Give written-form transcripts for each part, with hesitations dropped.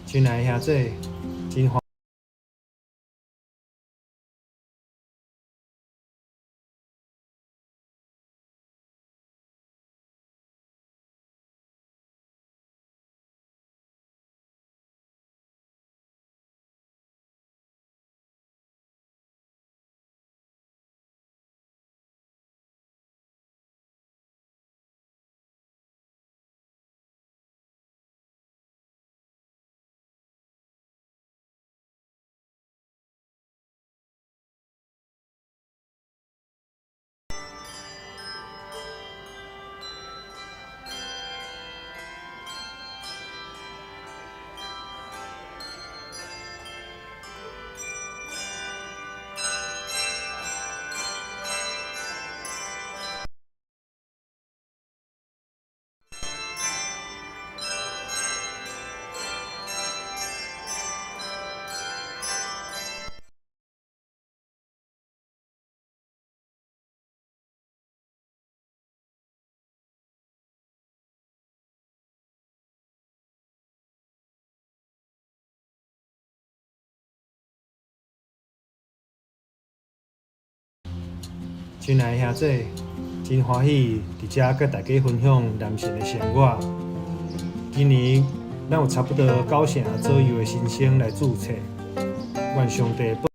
亲爱的兄弟，真欢亲爱的兄弟，真欢喜伫遮甲大家分享男性的生活。今年咱有差不多90成左右的新生来注册，愿上帝保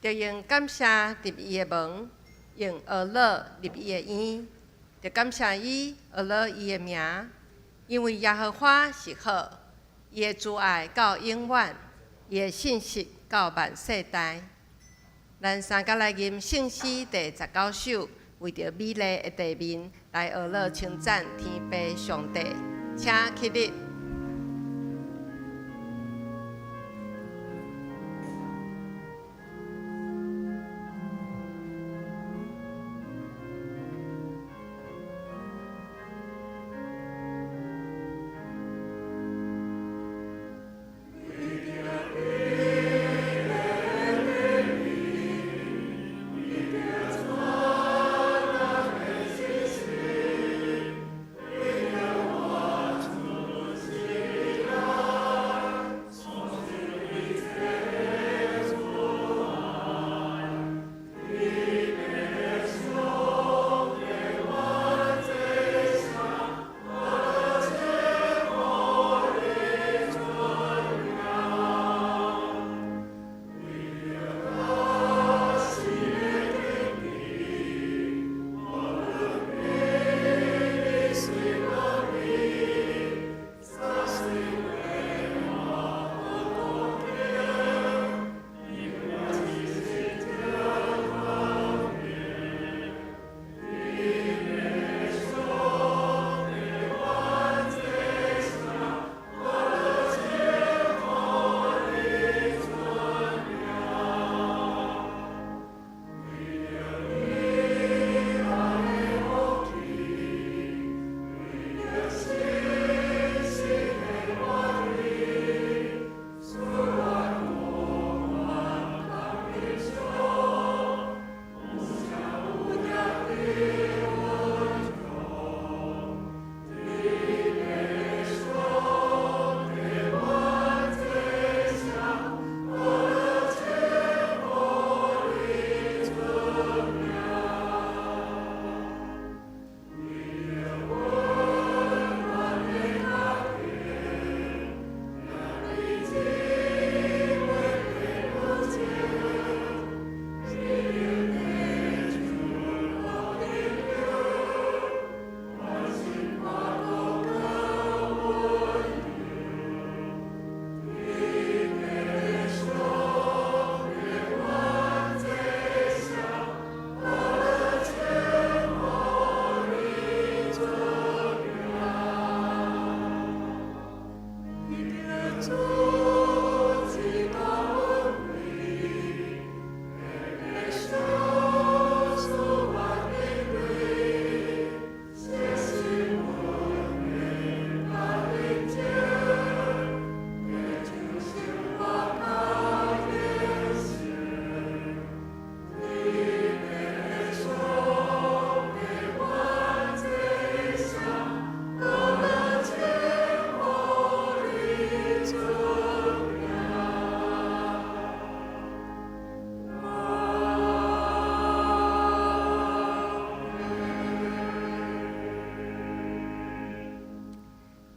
着用感谢入伊的门，用娱乐入伊的院，着感谢伊娱乐伊的名，因为耶和华是好，伊的慈爱到永远，伊的信实到万世代。咱三甲来吟圣诗第19首，为着美丽的地面来娱乐称赞天父上帝，请起立。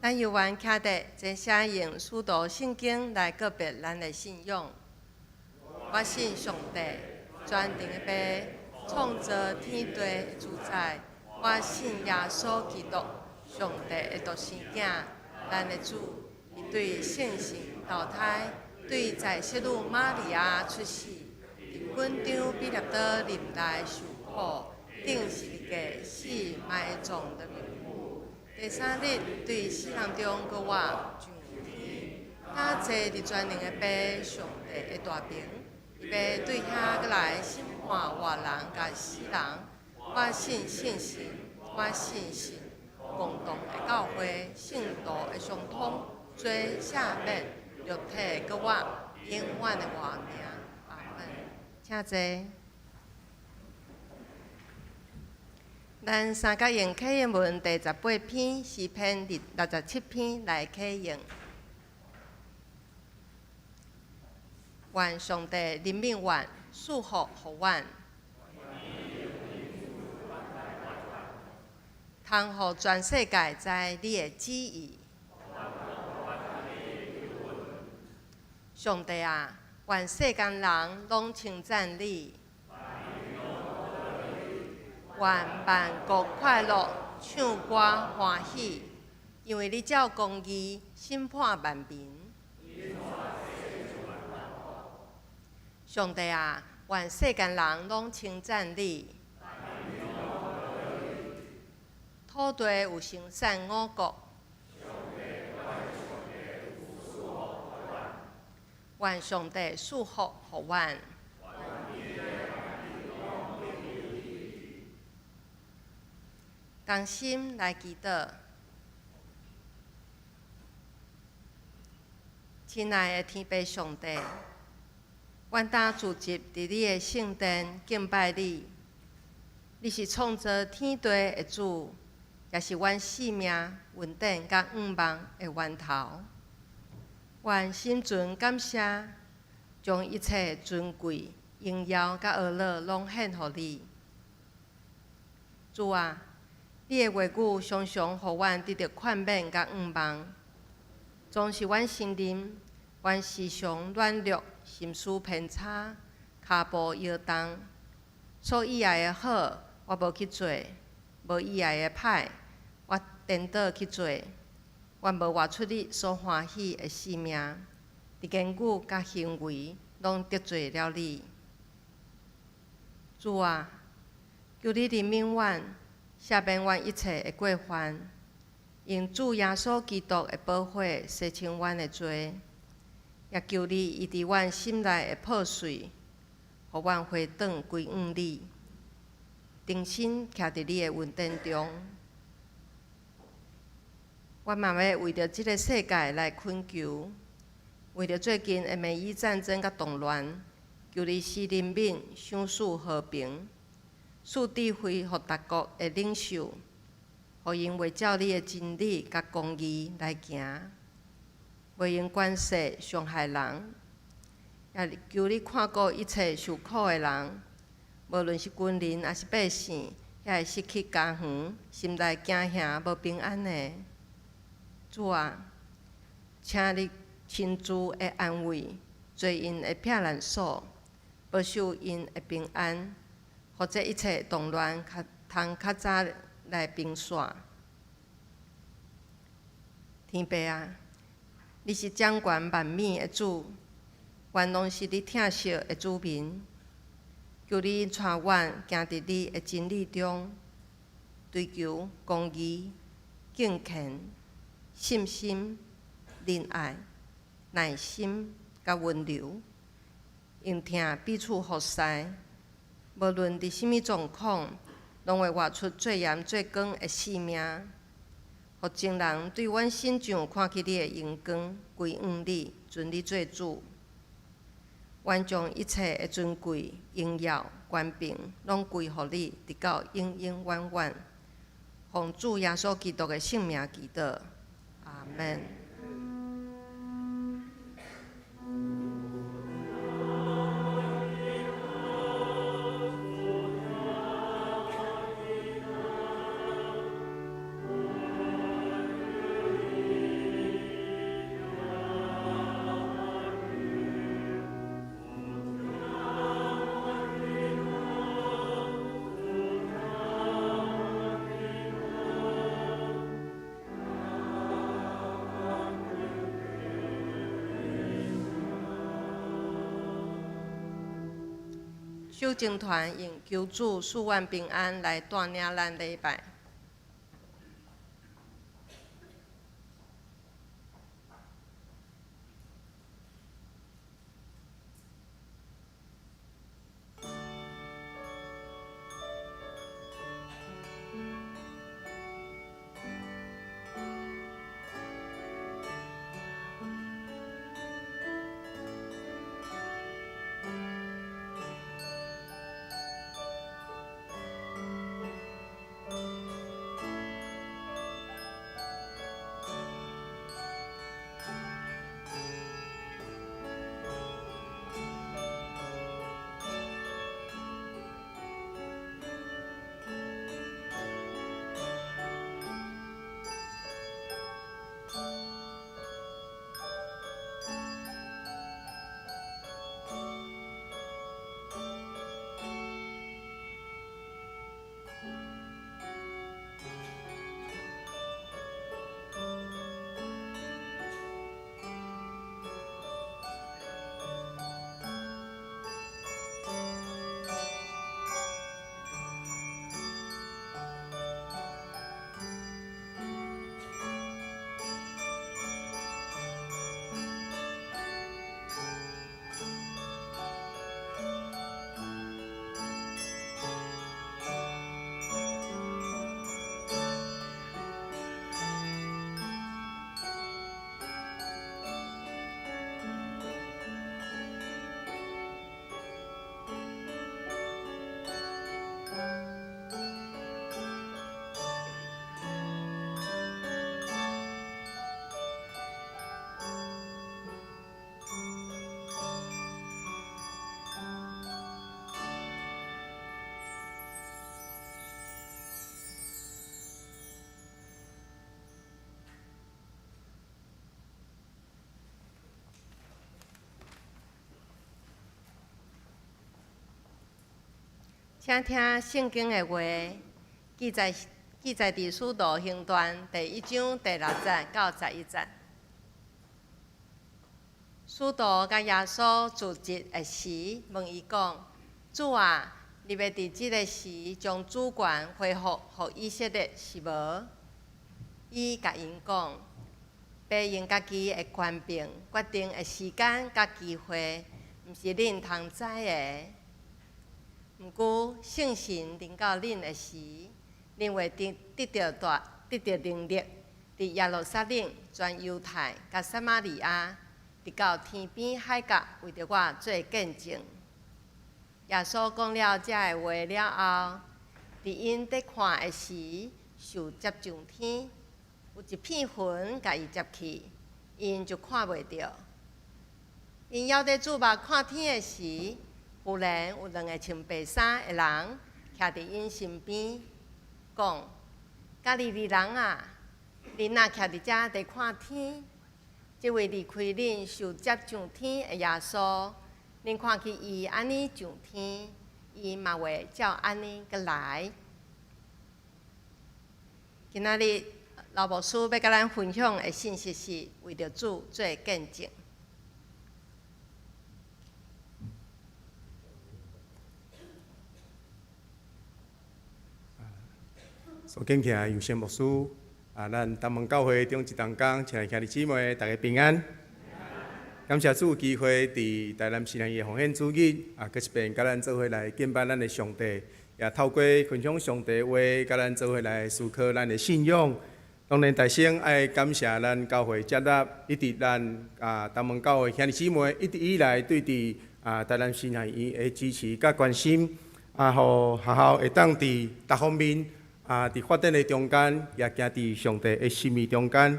咱犹原徛伫这些用许多圣经来告别咱的信仰。我信上帝，全能的父，创造天地的主宰。我信耶稣基督，上帝的独生囝，咱的主。伊对圣神投胎，对在圣女玛利亚出世，伫滚张比勒岛林内受苦，顶十字架死埋葬的命妇。第三日，对死人中搁活上天，他坐伫全能的父上帝的大屏，伊要对遐搁来审判活人甲死人。我信圣神，我信神，共同的教会，圣道的相通，罪赦免，肉体搁活，永远的活命。阿门。请坐。咱三角用启应文第18篇诗篇第67篇来启应。愿上帝怜悯阮，赐福予阮，通互全世界知你的旨意。上帝啊，愿世间人拢称赞你，愿万国快乐，唱歌欢喜，因为你照公义审判万民。上帝啊，愿世间人拢称赞你。土地有生产五谷，愿上帝赐福予阮。同心来祈祷，亲爱的天父上帝，阮当聚集伫你的圣殿敬拜你。你是创造天地的主，也是阮生命、稳定甲愿望的源头。愿心存感谢，将一切尊贵、荣耀甲学乐拢献予你。主啊，你的话语常常互阮得到宽免甲愿望，总是阮心灵，阮时常软弱，心思偏差，骹步摇动。所以爱的好，我无去做；无意爱的歹，我颠倒去做。阮无活出你所欢喜的生命，伫言语甲行为拢得罪了你。主啊，求你怜悯阮，赦免阮一切的过犯，用主耶稣基督的宝血洗清阮的罪，也求你医治阮心内的破碎，互阮回转归向你，定心徛伫你的恩典中。我嘛要为着即个世界来恳求，为着最近的美伊战争甲动乱，求你施怜悯，赏赐和平，赐智慧予各国的领袖，互因为照你的真理甲公义来行，袂用管世伤害人。也求你看顾一切受苦的人，无论是军人还是百姓，也会失去家园，心内惊吓无平安的。主啊，请你亲自的安慰，做因的避难所，保守因的平安，或者一切动乱通较早来平煞。天父啊，你是掌权万美的主，愿拢是你疼惜的子民。求你带阮行伫你的真理中，追求公义、敬虔、信心、仁爱、耐心甲温柔，用听彼此服侍。无论伫什么状况，拢会活出最严最光的生命，互众人对阮心上看起你的荣光，归向你，尊你做主。愿将一切的尊贵、荣耀、权柄，拢归予你，直到永永远远。奉主耶稣基督的圣名祈祷，阿门。守正团用求主赐愿平安来带领咱礼拜。请听圣经的话，记载伫使徒行传第1章第6节到11节。使徒甲耶稣自疾的时，问伊讲：“主啊，你要伫即个时将主权恢复予以色列是无？”伊甲因讲：“爸用家己的权柄决定的时间甲机会，毋是恁通知的。毋过圣神临到恁的时，恁会得到能力，伫耶路撒冷、全犹太、甲撒玛利亚，直到天边海角，为着我做见证。”耶稣讲了这个话了后，伫因伫看的时，受接上天，有一片云甲伊接去，因就看袂到。因还伫注目看天的时，忽然有2个穿白衫的人徛伫因身边，讲：“加利利人啊，恁若徛伫遮伫看天，即位离开恁受接上天的耶稣，恁看去伊安尼上天，伊嘛会照安尼阁来。”今仔日老牧师要甲咱分享的信息是为着主做见证。所敬敬的有声牧师，咱东门教会中一同工，亲爱兄弟姊妹，大家平安。感谢主有机会伫台南新南的奉献主日，搁一遍甲咱做伙来敬拜咱的上帝，也透过分享上帝话，甲咱做伙来思考咱的信仰。当然，大声爱感谢咱教会接纳，一直咱东门教会兄弟姊妹一直以来对伫台南新南的支持甲关心，互学校会当伫各方面。伫发展的中间，也行伫上帝的心意中间，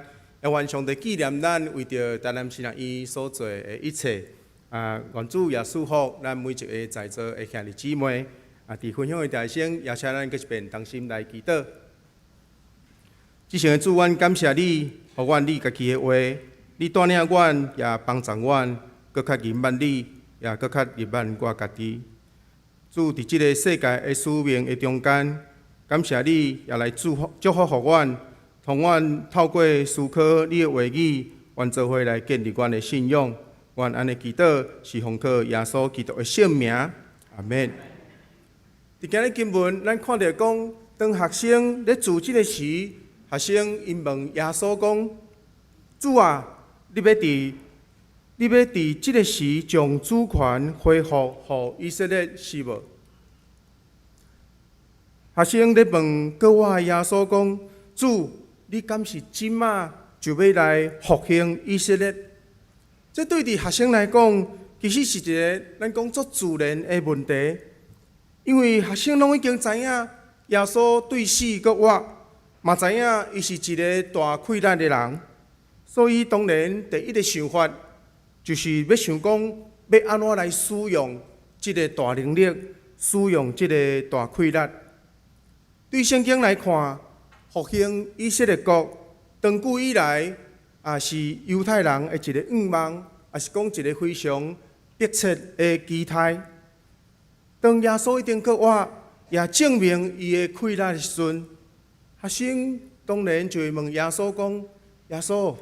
也愿上帝纪念咱为着台南新南医所做的一切。愿主也祝福咱每一个在座的兄弟姊妹。伫分享的大声，也请咱搁一遍同心来祈祷。至圣的主，阮感谢你，互阮你家己的话，你带领阮，也帮助阮，搁较认捌你，也搁较认捌我家己。主伫即个世界的使命的中间。感谢你也来祝福互阮，同阮透过思考你的话语，愿做伙来建立阮的信仰。愿安尼祈祷是奉靠耶稣基督的圣名，阿免。伫今日经文，咱看到讲，当学生咧做即个时，学生因问耶稣讲：“主啊，你要伫即个时将主权恢复予以色列是无？”学生咧问各我耶稣讲：“主，你敢是即马就要来复兴以色列？”这对伫学生来讲，其实是一个咱讲足自然的问题，因为学生拢已经知影耶稣对死搁活，嘛知影伊是一个大溃烂的人，所以当然第一个想法就是要想讲要安怎来使用即个大能力，使用即个大溃烂。对圣经来看，复兴以色列国，长久以来也是犹太人的一个愿望，也是讲一个非常迫切的期待。当耶稣一定搁活，也证明伊的溃烂的时阵，学生当然就会问耶稣讲：“耶稣，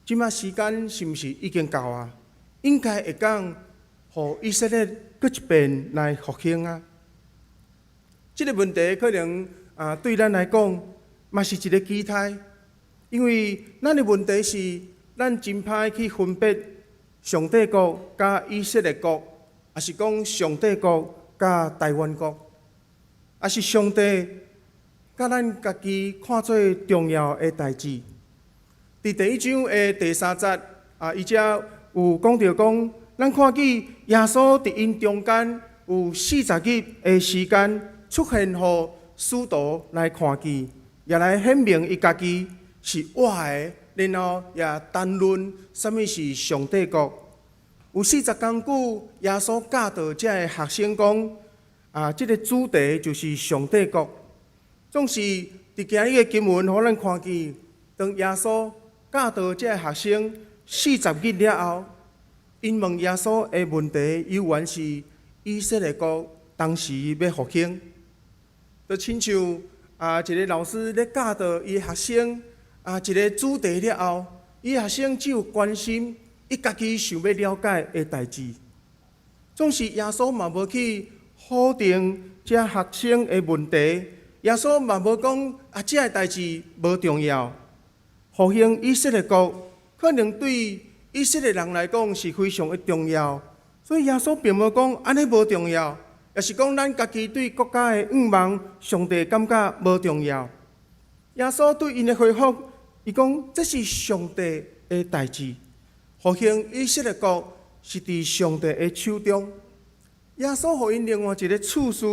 即马时间是毋是已经到啊？应该会讲，互以色列搁一遍来复兴啊？”这个问题可能对咱来讲，嘛是一个期待，因为咱的问题是，咱真歹去分别上帝国甲以色列国，也是讲上帝国甲台湾国，也是上帝甲咱家己看做重要的代志。伫第1章的第3节，伊遮有讲到讲，咱看见耶稣伫因中间有40日的时间。出现互使徒来看见，也来显明伊家己是活的，然后也谈论什么是上帝国。有40工久，耶稣教导这个学生讲，这个主题就是上帝国。总是伫今日的经文，互咱看见，当耶稣教导这个学生40日了后，因问耶稣的问题，有原是以色列国当时要复兴，就亲像一个老师咧教导伊学生一个主题了后，伊学生只有关心伊家己想要了解的代志。总是耶稣嘛无去否定这学生的问题，耶稣嘛无讲这个代志无重要。复兴以色列国可能对以色列人来讲是非常的重要，所以耶稣并无讲安尼无重要，也是讲咱家己对国家的愿望，上帝感觉无重要。耶稣对因的回复，伊讲这是上帝的代志，复兴以色列国是伫上帝的手中。耶稣互因另外一个处事，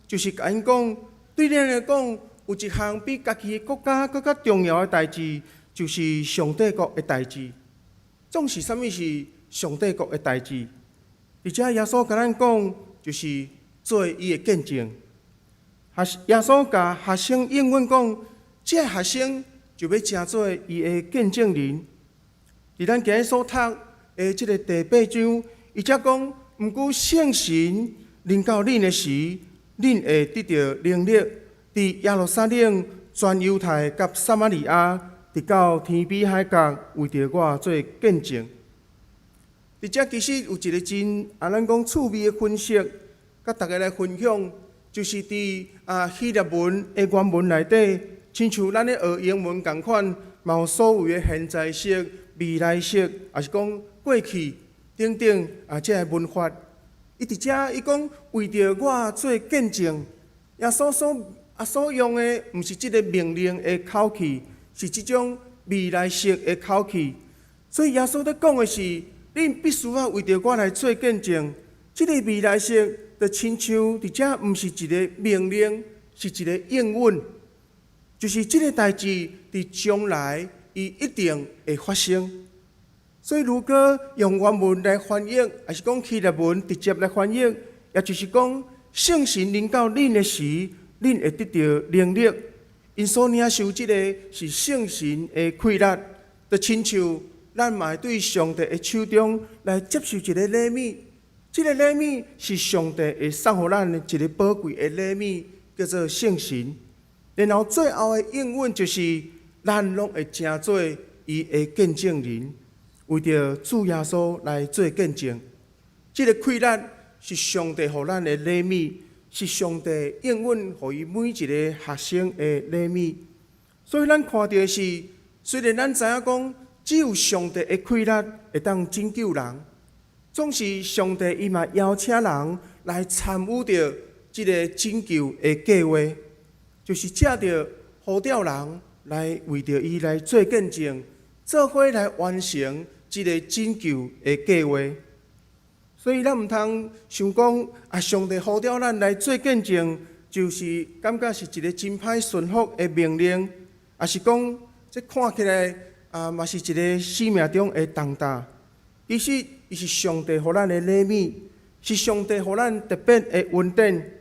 就是甲因讲，对咱来讲，有一项比家己的国家更加重要的代志，就是上帝国的代志。总是啥物是上帝国的代志？而且耶稣甲咱讲，就是做伊的见证。耶稣甲学生应允讲，这学生就要成做伊的见证人。伫咱今日所读的这个第8章，伊则讲，毋过圣神临到恁的时，恁会得到能力，伫耶路撒冷、全犹太甲撒玛利亚，直到天边海角，为着我做见证。伫遮其实有一个真咱讲趣味的分析，甲大家来分享，就是伫希腊文的原文内底，亲像咱咧学英文共款，嘛有所谓的现在式、未来式，也是讲过去等等这个文法。伊伫遮伊讲为着我做见证，耶稣所用的，毋是即个命令的口气。是即种未来式的口气，所以耶稣在讲的是，恁必须要为着我来做见证。即个未来式就亲像伫遮，毋是一个命令，是一个应允，就是即个代志伫将来伊一定会发生。所以如果用原文来翻译，还是讲希腊文直接来翻译，也就是讲圣神临到恁的时，恁会得到能力。因所领受即个是圣神的馈力，就亲像咱嘛对上帝的手中来接受一个礼物。即个礼物是上帝会送互咱一个宝贵的礼物，叫做圣神。然后最后的应允就是，咱拢会成做伊的见证人，为着主耶稣来做见证。即个馈力是上帝互咱的礼物。是上帝应允予伊每一个学生的礼物，所以咱看到的是，虽然咱知影讲，只有上帝的馈力会当拯救人，总是上帝伊嘛邀请人来参与着即个拯救的计划，就是借着呼召人来为着伊来做见证，做伙来完成即个拯救的计划。所以咱毋通想讲上帝呼召咱来做见证，就是感觉是一个真歹顺服的命令，也是讲这看起来嘛是一个生命中的重担。其实伊是上帝互咱的礼物，是上帝互咱特别的恩典。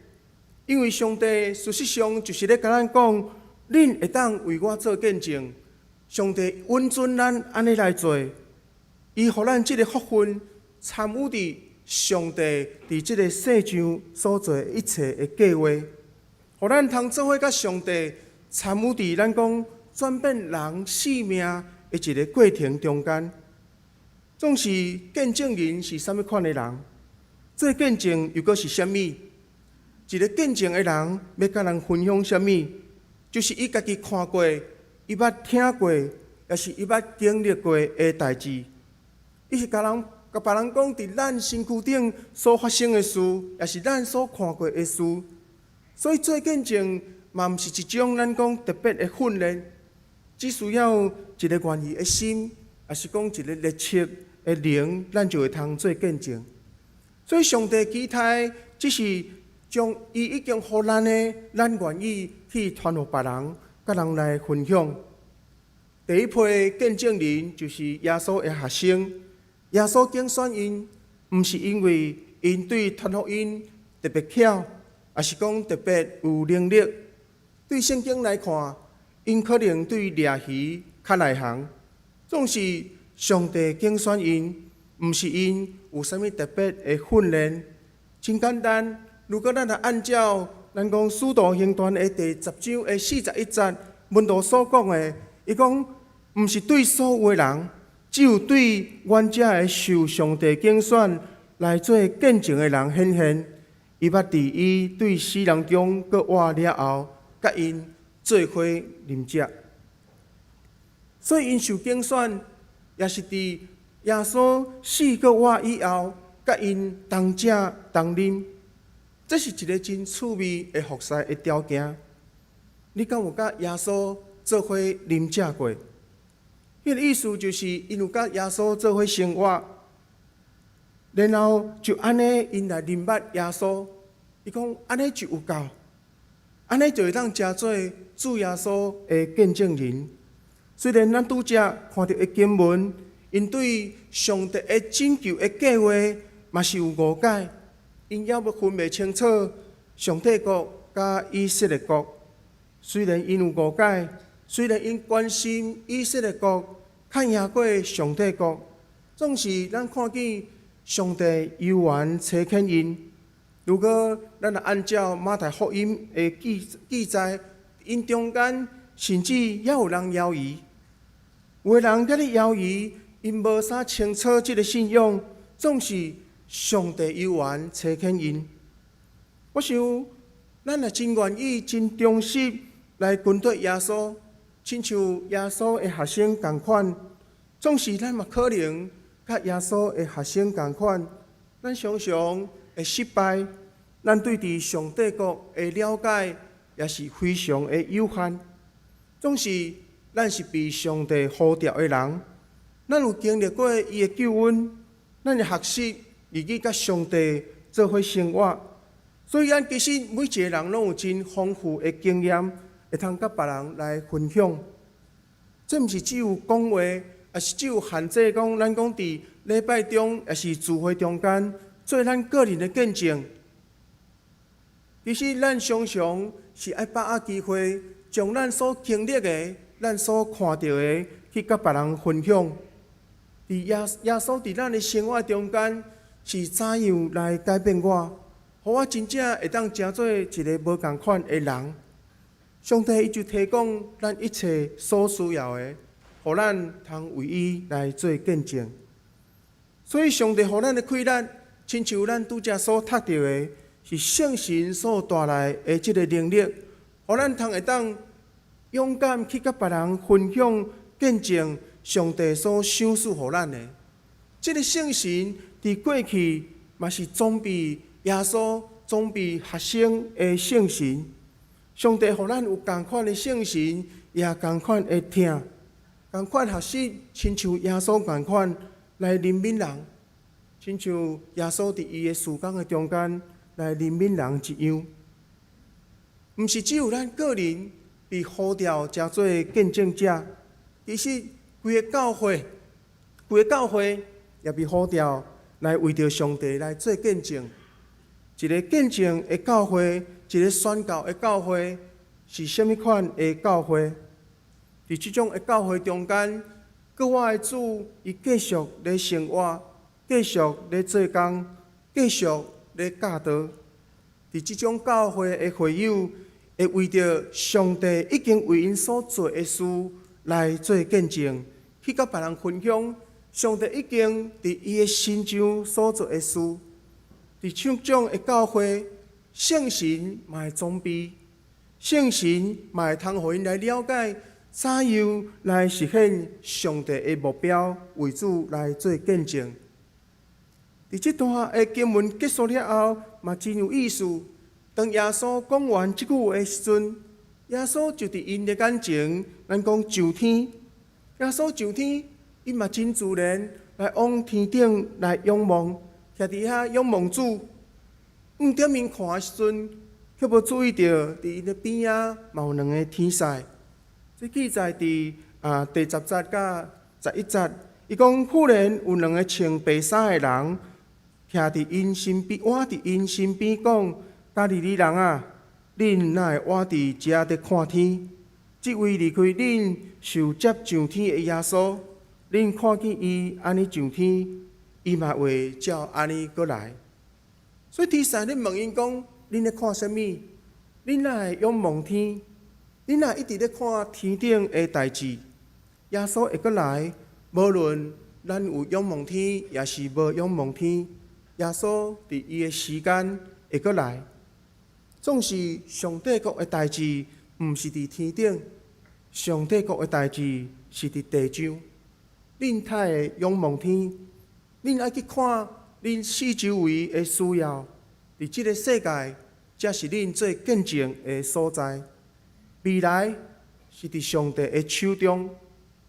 因为上帝事实上就是咧甲咱讲，恁会当为我做见证。上帝允准咱安尼来做，伊互咱即个福分参与伫上帝伫即个世上所做一切的计划，互咱通做伙甲上帝参与伫咱讲转变人性命的一个过程中间。总是见证人是啥物款的人？做见证又阁是啥物？一个见证的人要甲人分享啥物？就是伊家己看过、伊捌听过，也是伊捌经历过的代志。伊是甲别人讲，伫咱身躯顶所发生的事，也是咱所看过的事。所以做见证嘛，毋是一种咱讲特别的训练，只需要一个愿意的心，也是讲一个热切的灵，咱就会通做见证。所以上帝期待只是将伊已经互咱的，咱愿意去传互别人，甲人来分享。第一批见证人就是耶稣的学生。耶稣拣选因，毋是因为因对传福音特别巧，也是讲特别有能力。对圣经来看，因可能对掠鱼较内行。总是上帝拣选因，毋是因有啥物特别的训练。真简单，如果咱若按照咱讲《使徒行传》的第10章的41节，门徒所讲的，伊讲，毋是对所有的人，只有对原者的受上帝拣选来做见证的人显现。伊捌伫伊对死人中搁活了后，甲因做伙啉食。所以因受拣选，也是伫耶稣死搁活以后，甲因同食同啉。这是一个真趣味的服侍的条件。你敢有甲耶稣做伙啉食过？迄个意思就是，因有甲耶稣做伙生活，然后就安尼，因来认捌耶稣。伊讲安尼就有够，安尼就会当成做主耶稣的见证人。虽然咱拄则看到的经文，因对上帝的拯救的计划嘛是有误解，因也要分袂清楚上帝国甲以色列国。虽然因有误解，虽然因关心以色列国较赢过上帝国，总是咱看见上帝悠然差遣因。如果咱若按照马太福音的记载，因中间甚至也有人犹疑，有的人在咧犹疑，因无啥清楚即个信仰，总是上帝悠然差遣因。我想，咱也真愿意、真忠实来跟对耶稣，亲像耶稣的学生同款。总是咱嘛可能甲耶稣的学生同款，咱常常会失败。咱对伫上帝国的了解也是非常的有限。总是咱是被上帝呼召的人，咱有经历过伊的救恩，咱也学习以去甲上帝做伙生活。所以，咱其实每一个人拢有真丰富的经验，会通甲别人来分享。这毋是只有讲话，也是只有限制讲咱讲伫礼拜中，也是聚会中间做咱个人的见证。其实，咱常常是爱把握机会，将咱所经历的、咱所看到的，去甲别人分享。耶稣伫咱的生活中间，是怎样来改变我，互我真正会当成做一个无共款的人。上帝伊就提供咱一切所需要的，互咱通为伊来做见证。所以，上帝互咱的快乐，亲像咱拄则所读到的。是圣神所带来的这个能力，互咱通会当勇敢去甲别人分享、见证上帝所赏赐互咱的。这个圣神伫过去嘛是装备耶稣、装备学生的圣神。上帝互咱有同款的圣神，也同款的听，同款学习，亲像耶稣同款来怜悯人，亲像耶稣伫伊的事工的中间。来怜悯人一样，毋是只有咱个人被呼召成做见证者，其实规个教会也被呼召来为着上帝来做见证。一个见证的教会，一个宣教的教会，是甚物款的教会？伫即种的教会中间，各我的主伊继续咧生活，继续咧做工，继续。咧教导，伫即种教会的会友，会为着上帝已经为因所做的事来做见证，去甲别人分享上帝已经伫伊的心上所做的事。伫像种的教会，圣神嘛会装备，圣神嘛会通互因来了解怎样来实现上帝的目标，为主来做见证。伫这段的经文结束了后，嘛真有意思。当耶稣讲完即句话的时阵，耶稣就伫因的眼前，咱讲上天。耶稣上天，伊嘛真自然来往天顶来仰望，徛伫遐仰望主。点面看的时阵，却无注意到伫因的边仔嘛有两个天使。这记载伫第10节甲11节，伊讲忽然有两个穿白衫的人。徛伫因身边，倚伫因身边讲：加利利人啊，恁哪会倚伫遮伫看天？即位离开恁受接上天的耶稣，恁看见伊安尼上天，伊嘛会照安尼过来。所以天使咧问因讲：恁咧看啥物？恁哪会仰望天？恁若一直咧看天顶的代志，耶稣会阁来，无论咱有仰望天，也是无仰望天，耶稣伫伊的时间会阁来。总是上帝国的代志，毋是伫天顶，上帝国的代志是伫地上。恁太会仰望天，恁爱去看恁四周围的需要，伫即个世界，才是恁做见证的所在。未来是伫上帝的手中，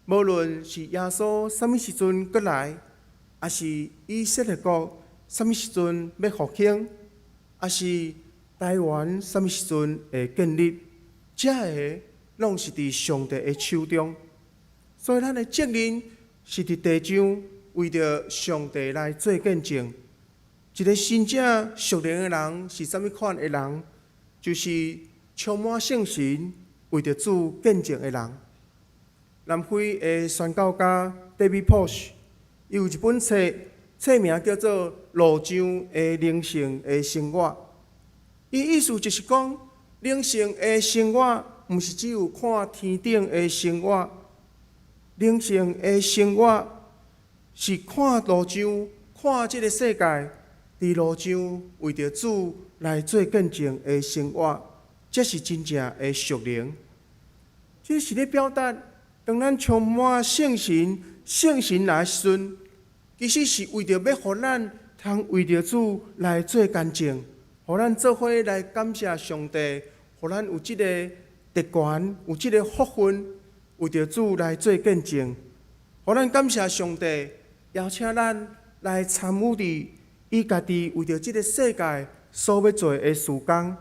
无论是耶稣什么时阵过来，还是以色列国什么时阵要复兴，还是台湾什么时阵会建立，这个拢是伫上帝的手中。所以咱的责任是伫地上为着上帝来做见证。一个真正属灵的人是啥物款的人？就是充满圣神，为着主见证的人。南非的宣教家 David Posh 有一本册，册名叫做《路上的灵性的生活》。伊意思就是讲，灵性的生活毋是只有看天顶的生活，灵性的生活是看路上，看即个世界。伫路上为着主来做见证的生活，这是真正的属灵。这是咧表达，当咱充满圣神来的时阵，其实是为着要互咱通为着主来做见证，互咱做伙来感谢上帝，互咱有即个特权，有即个福分，为着主来做见证，互咱感谢上帝，邀请咱来参与伫伊家己为着即个世界所要做的事工，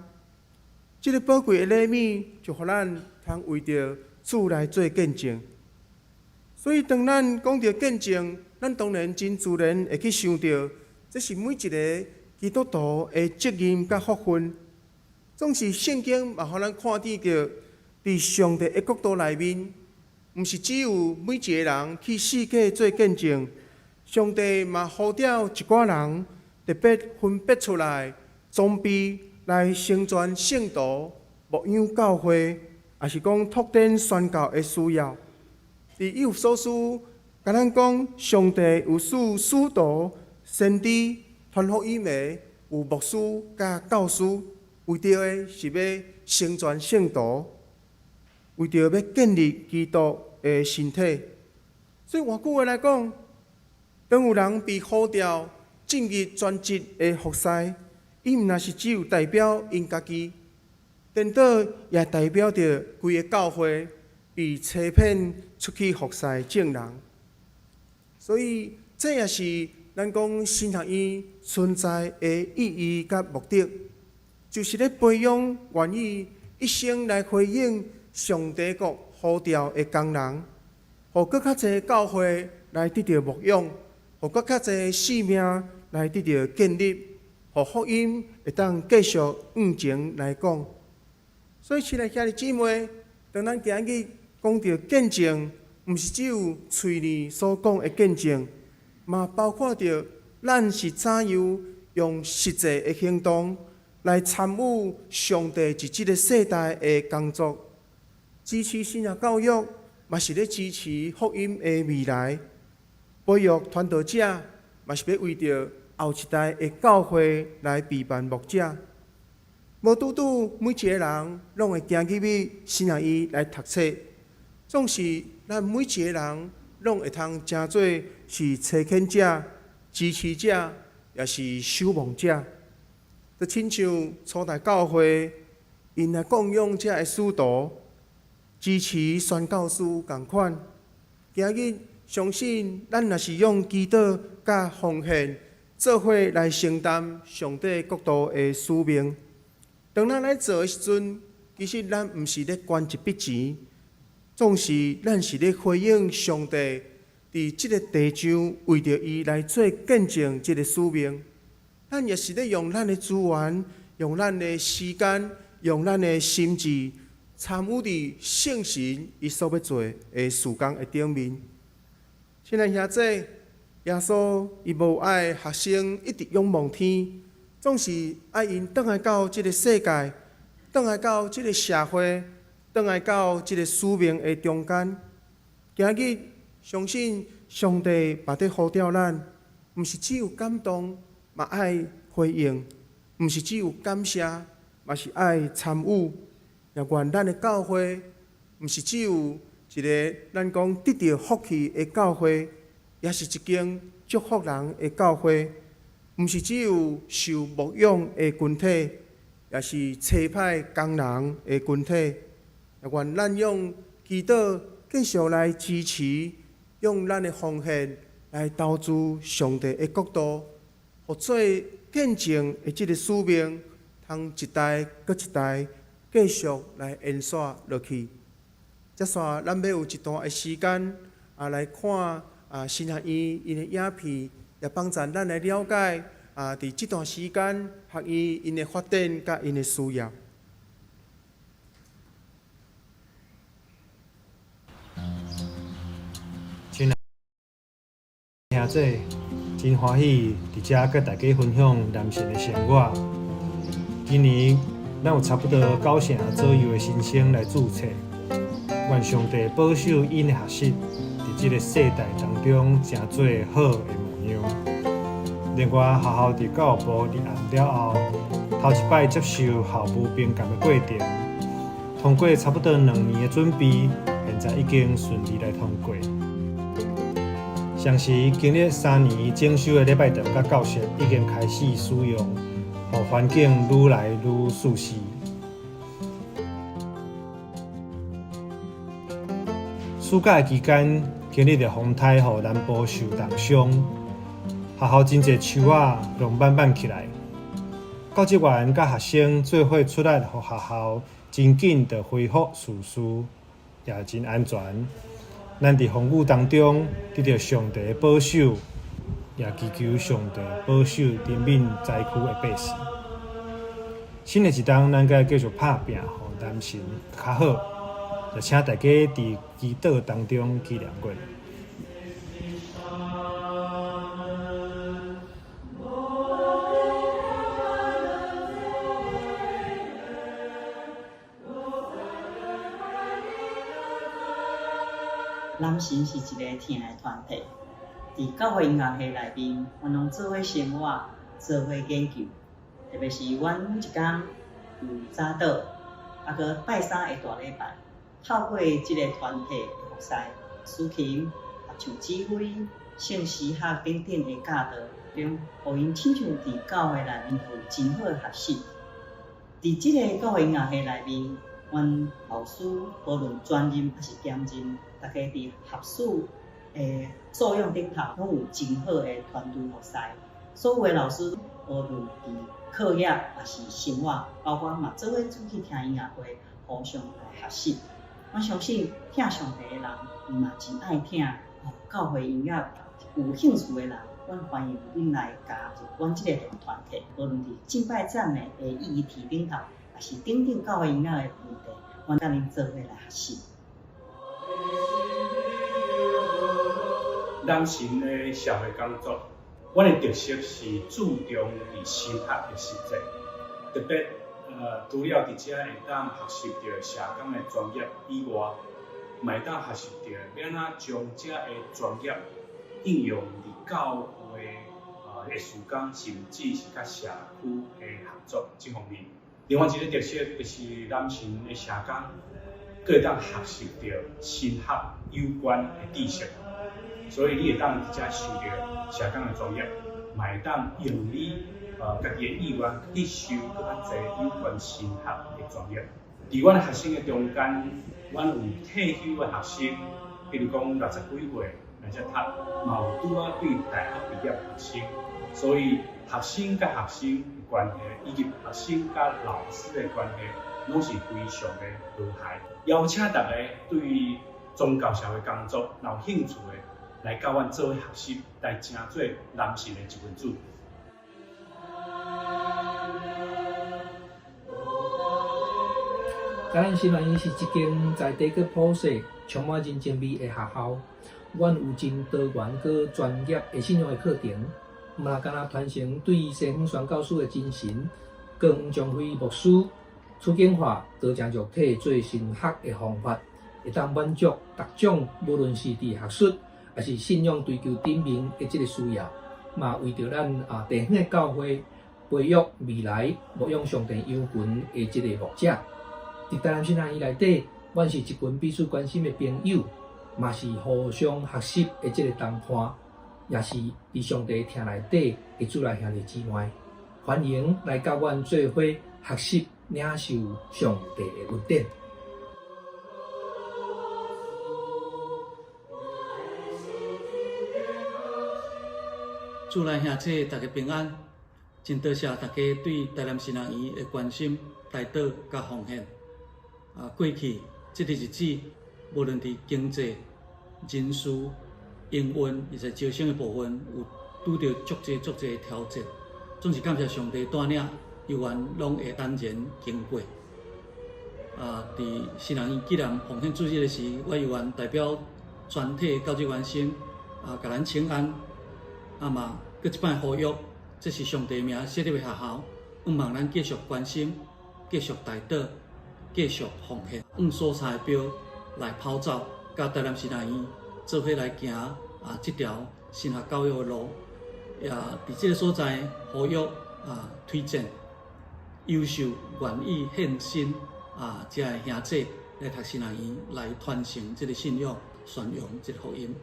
即个宝贵的礼物，就互咱通为着主来做见证。所以，当咱讲到见证，咱当然真自然会去想到，这是每一个基督徒的责任甲福分。总是圣经嘛，互咱看见着，伫上帝的国度内面，毋是只有每一个人去世界做见证，上帝嘛呼召一寡人。特别分别出来，装备来成全圣徒、牧养教会，也是讲拓展宣教的需要。伫以弗所书，甲咱讲，上帝有使使徒、先知、传福音的，有牧师甲教师，为着的是要成全圣徒，为着要建立基督的身体。所以换句话来讲，当有人被呼召，进入专职的服侍，伊毋若是只有代表因家己，颠倒也代表着规个教会被切片出去服侍众人。所以这也是咱讲神学院存在的意义甲目的，就是咧培养愿意一生来回应上帝国呼召的工人，互更较侪教会来得到牧养，互更较侪性命。来得到建立，互福音会当继续往前来讲。所以，亲爱兄弟姊妹，当咱今日讲到见证，毋是只有嘴里所讲的见证，嘛包括着咱是怎样用实际的行动来参与上帝伫即个世代的工作，支持信仰教育，嘛是咧支持福音的未来，培育传道者，嘛是要为着后一代的教会来备办牧者，无拄拄每一个人拢会行入去神学院来读册，总是咱每一个人拢会通诚做是查考者、支持者，也是守望者。就亲像初代教会因来供养这个使徒、支持宣教师同款。今日相信咱若是用祈祷甲奉献，做伙来承担上帝国度的使命。当咱来做的时阵，其实咱毋是咧捐一笔钱，总是咱是咧回应上帝伫即个地上为着伊来做见证即个使命。咱也是咧用咱的资源、用咱的时间、用咱的心智，参与伫圣神伊所要做的事工的顶面。亲爱兄弟，耶稣伊无爱学生一直仰望天，总是爱因倒来到即个世界，倒来到即个社会，倒来到即个使命的中间。今日相信上帝把伫呼召咱，毋是只有感动，嘛爱回应；毋是只有感谢，嘛是爱参与。也愿咱的教会，毋是只有一个咱讲得到福气的教会，也是一间祝福人的教会。毋是只有受牧养的群体，也是差派工人的群体。也愿咱用祈祷继续来支持，用咱的奉献来投资上帝的国度，互做见证的即个使命，通一代搁一代继续来延续落去。接下咱要有一段的时间来看新学院因的影片。也帮助咱来了解伫这段时间学院因的发展甲因的需要。亲爱兄弟，真欢喜伫遮甲大家分享男神的生活。今年咱有差不多9成左右的新生来注册，愿上帝保守因的学习，伫这个世代当中成做好的模样。另外，学校伫教育部立案了后，头一摆接受校务评鉴的过程，通过差不多2年的准备，现在已经顺利来通过。像是经历3年整修的礼拜堂甲教室，已经开始使用，互环境愈来愈舒适。暑假期间，经历着风台，互南部受重伤。学校真侪树仔拢慢慢起来，教职员甲学生做伙出力，互学校真紧地恢复事事，也真安全。咱伫风雨当中得到上帝的保守，也祈求上帝保守人民灾区的百姓。新的一冬，咱该继续打拼，互男神较好。就请大家伫祈祷当中纪念阮。男神是一个天的团体，伫教会音乐会内面，阮拢做伙生活，做伙研究。特别是阮一天有早祷，搁拜三的大礼拜，透过即个团体的服侍、司琴、合唱指挥、圣诗学等等的教导中，互因亲像伫教会内面有真好的学习。伫即个教会音乐会内面，阮老师无论专任还是兼任，大家伫合作的作用顶头，拢有真好的团队服侍。所有的老师，无论伫课业还是生活，包括嘛做伙出去听音乐会，互相来学习。我相信听上帝的人，伊嘛真爱听教会音乐。有兴趣的人，阮欢迎恁来加入阮即个团体。无论伫敬拜赞美的议题顶头，还是等等教会音乐的问题，阮甲恁做伙来学习。男神的社会工作，阮的特色是注重伫生活的实践，特别除了伫遮会当学习到社工的专业以外，嘛会当学习到要安怎将遮的专业应用伫教会艺术工，甚至是甲社区的合作这方面。另外一个特色就是男神的社工，佫会当学习到新学有关的知识。所以你会当伫遮受到社工的专业，嘛会当用你家己的意愿去修更较侪有关新学的专业。伫阮学生的中间，阮有退休的学生，比如讲60几岁来遮读，嘛有拄啊对大学毕业的学生。所以学生甲学生的关系，以及学生甲老师的关系，拢是非常的和谐。邀请大家对于宗教社会工作有兴趣的，来甲阮做伙学习，来成做男神的一份子。咱新南医是一间在地个普世、充满人情味的学校。阮有真多元佮专业的信仰的课程，毋若敢若传承对西方宣教士的精神，更将会牧师处境化多种肉体做神学的方法，会当满足各种无论是伫学术还是信仰追求顶面的即个需要，嘛为着咱地方的教会培育未来牧养上帝羊群的即个牧者。伫台南新南医内底，阮是一群彼此关心的朋友，嘛是互相学习的即个同伴，也是伫上帝厅内底的主内兄弟姊妹。欢迎来甲阮做伙学习领受上帝的恩典。主内兄弟大家平安，真多谢大家对台南新人院的关心、带导甲奉献。过去这个日子，无论伫经济、人事、营运，以及招生的部分，有拄到足侪挑战，总是感谢上帝带领，有缘拢会安然经过。伫新人院既然奉献主日的时，我有缘代表全体教职员心，甲咱请安。嘛，搁一摆呼吁，这是上帝名设立的学校，希望咱继续关心，继续带导，继续奉献，用所差的标来跑走，甲台南新人院做伙来行这条神学教育的路。也伫这个所在呼吁推荐优秀愿意献身这个兄弟来读新人院，来传承这个信仰，宣扬这个福音。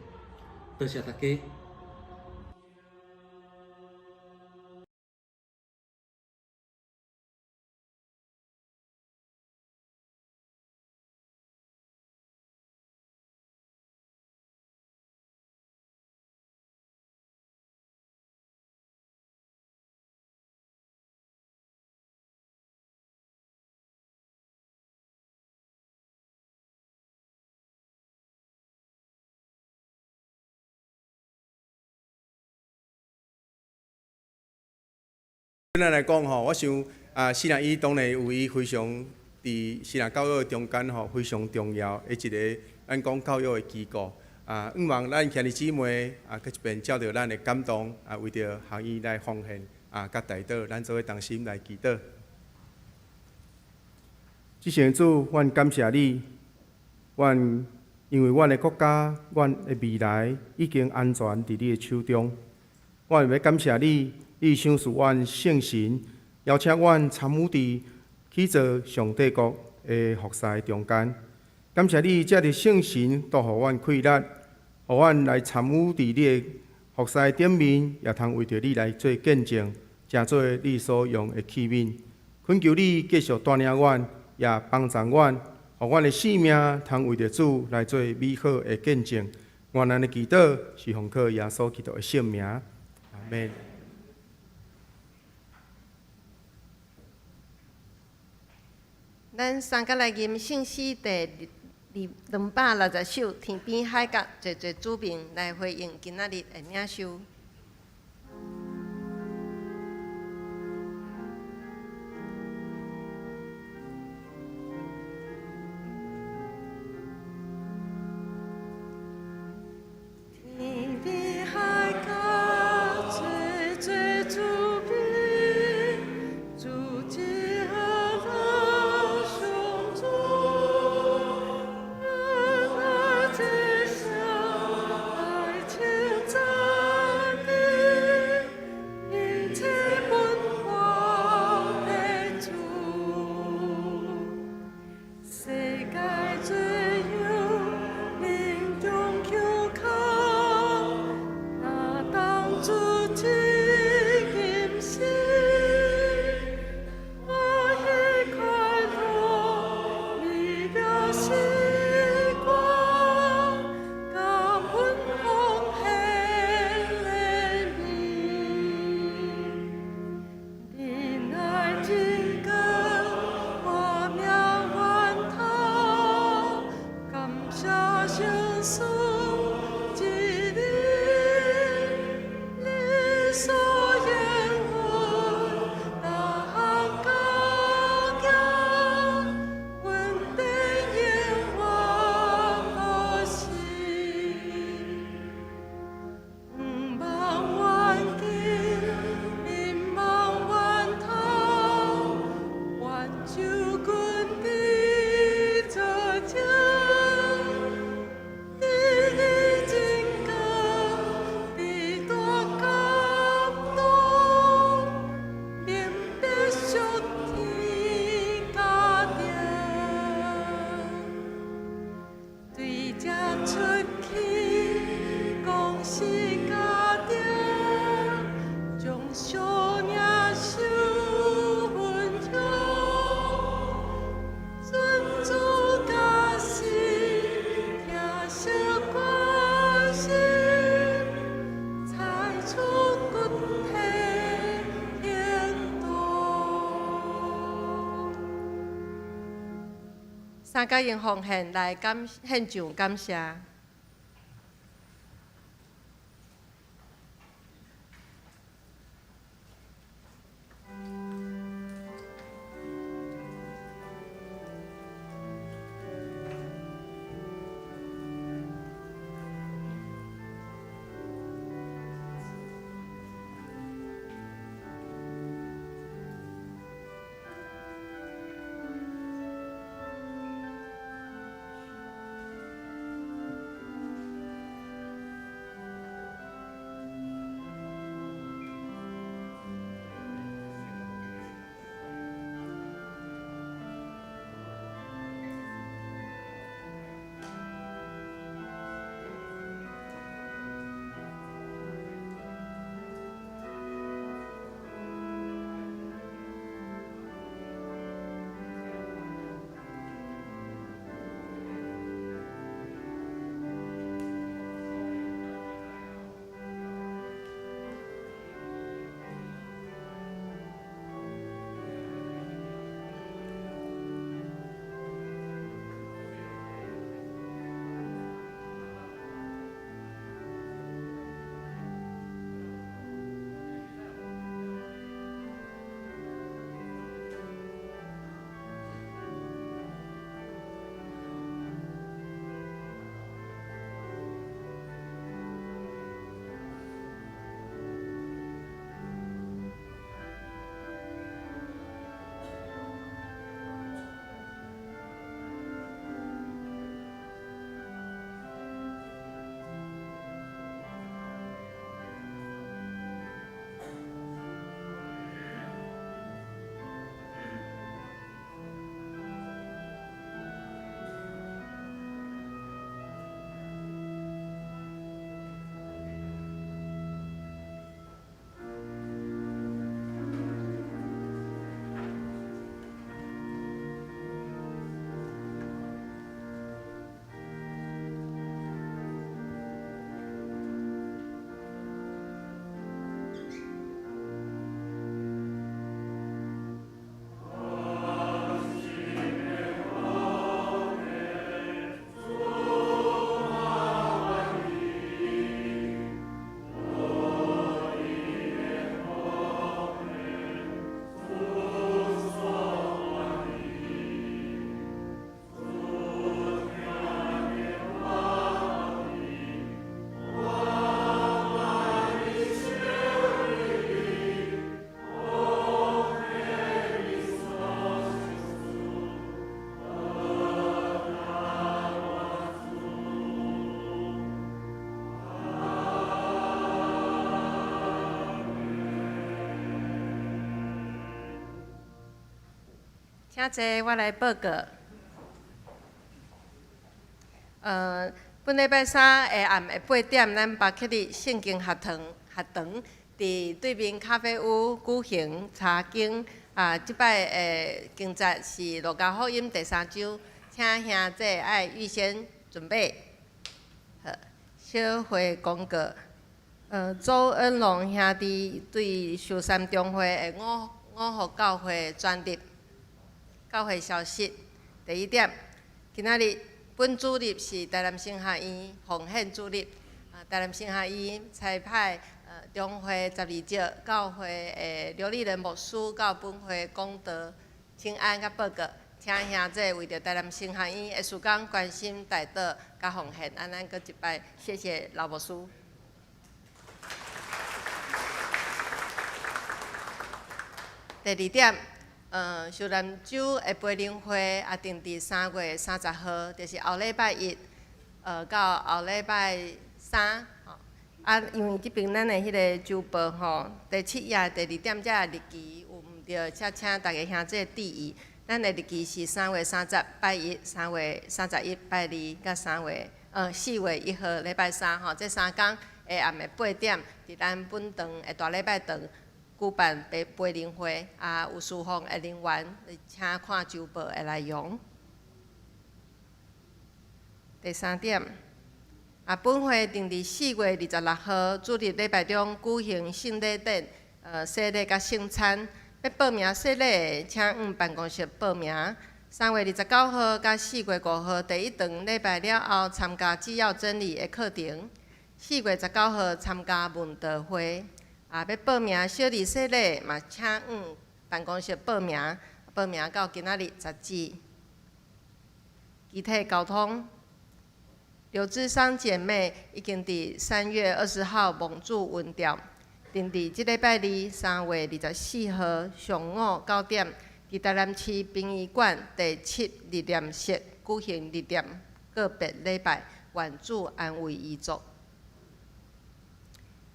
多谢大家。对咱来讲吼，我想新人院当然有伊非常伫新人教育中间吼非常重要的一个咱讲教育的机构希望咱兄弟姊妹搁一遍照着咱的感动为着学院来奉献甲带导，咱做伙同心来祈祷。至圣主，阮感谢你，因为阮的国家、阮的未来已经安全伫你的手中，我要感谢你。你赏赐阮圣神，邀请阮参与伫去做上帝国的服侍中间。感谢你，这个圣神都互阮气力，互阮来参与伫你的服侍顶面，也通为着你来做见证，成做你所用的器皿。恳求你继续带领阮，也帮助阮，互阮的性命通为着主来做美好的见证。愿咱的祈祷是奉靠耶稣基督的圣名，阿门。咱三甲来吟圣诗第260首《天边海角》，坐坐主名来回应今仔日的领受。天边海角，坐坐主名，主家。三角形奉献来献上感谢。请坐，我来报告。本礼拜三下暗的8点，咱巴克利圣经学堂伫对面咖啡屋举行查经。即摆经节是路加福音第3章，请兄弟爱预先准备。好，小会公告。周恩龙兄弟对寿山中会的五福教会专辑。教会消息，第1点，今仔日本主日是台南圣学院奉献主日。台南圣学院差派中会12节教会的刘立仁牧师到本会讲道、请安甲报告，请兄弟为着台南圣学院的事工关心代祷甲奉献。咱搁一摆，谢谢老牧师。第2点。秀南州的培灵会定伫3月30号，就是后礼拜1，到后礼拜3。因为即边咱的迄个周报第7页第2点这日期有毋对，则请大家兄弟注意。咱的日期是3月30拜1、3月31拜2，甲4月1号礼拜3这3天下暗的8点，伫咱本堂的大礼拜堂。举办培灵会，有侍奉的人员，请看周报的内容。第3点，本会定伫4月26号主日礼拜中举行圣礼典，洗礼甲圣餐。要报名洗礼的，请办公室报名。3月29号甲4月5号第一堂礼拜了后，参加只要真理的课程。4月19号参加问答会。要报名小儿洗礼，嘛请办公室报名，报名到今仔日10止。集体交通。刘志商姐妹已经伫3月20号蒙主温调，定伫即礼拜二3月24号上午9点，伫台南市殡仪馆第7日念室举行日念告别礼拜，愿主安慰遗族。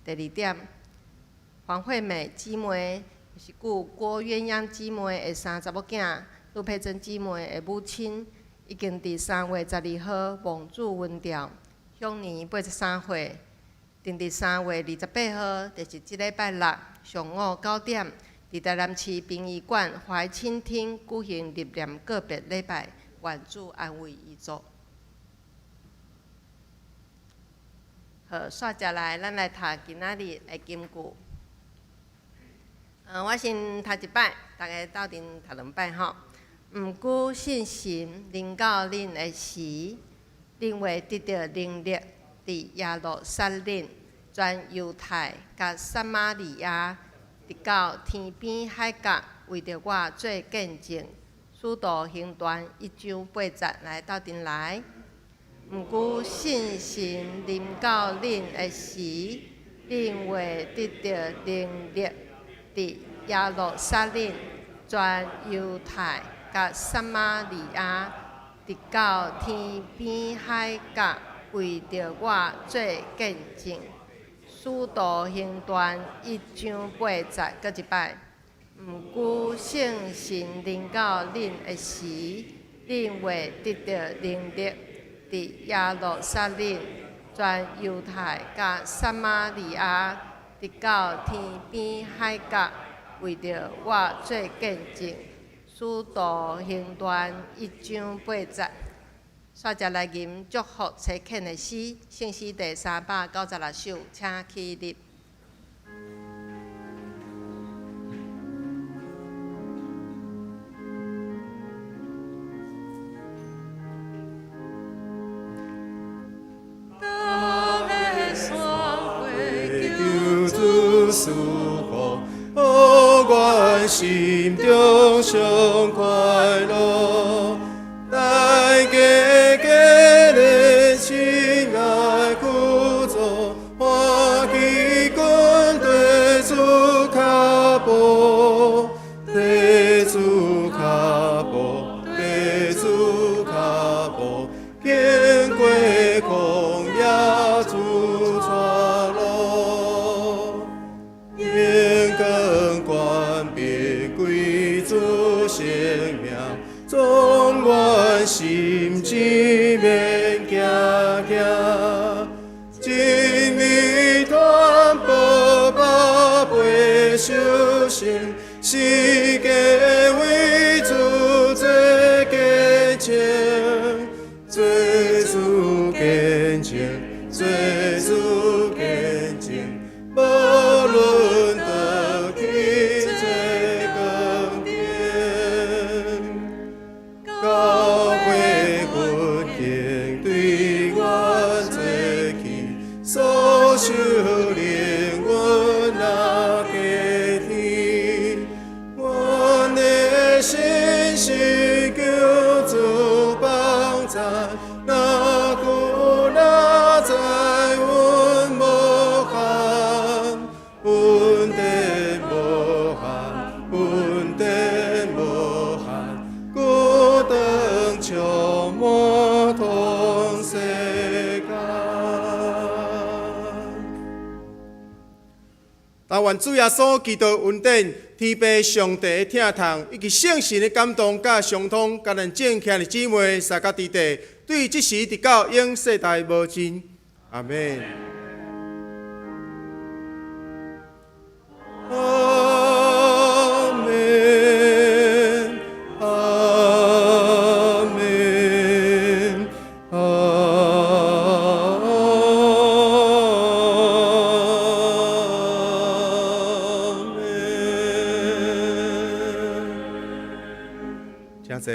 第2点，黄惠美姊妹是故郭鸳鸯姊妹的3查某囝，陆佩珍姊妹的母亲。已经伫3月12号蒙主温调，享年83岁。定伫3月28号，就是即礼拜六上午9点，伫台南市殡仪馆怀亲厅举行日念告别礼拜，愿主安慰遗族。好，煞接来，咱来读今仔日的金句。我先读一摆，大家斗阵读2摆吼。毋辜信心临到恁的时，恁会得到能力，伫耶路撒冷、全犹太甲撒玛利亚，直到天边海角，为着我做见证。使徒行传1章8节，来斗阵来。毋辜信心临到恁的时，恁会得到能力，伫耶路撒冷、全犹太。甲撒玛利亚，直到天边海角，为着我做见证。使徒行传1章8节，搁一摆。毋辜圣神临到恁的时，恁会得到能力，伫耶路撒冷、全犹太甲撒玛利亚，直到天边海角，为着我做见证。使徒行传1章8节，煞接来吟祝福齐恳的诗，圣诗第396首，请起立。心中上快乐，大家的亲爱苦主，欢喜滚地主脚步，地主脚步，地主脚步，经过旷野主带路，眼光冠冕贵族生命，总愿心志免惊惊，真理传播百倍修行，世界为主做见证，做主见证，做主见证，无论倒去做光点，教会环境对阮做起，所受灵阮那家己，阮的心是救主帮助，那苦那在阮无限，阮的无限，阮的无限，孤单充满通世间。但愿主耶稣基督恩典、天父上帝的疼痛，以及圣神的感动甲相通，甲咱正虔的姊妹三甲伫地，对即时直到永世代无尽。阿门。阿门，阿门，阿门。请坐。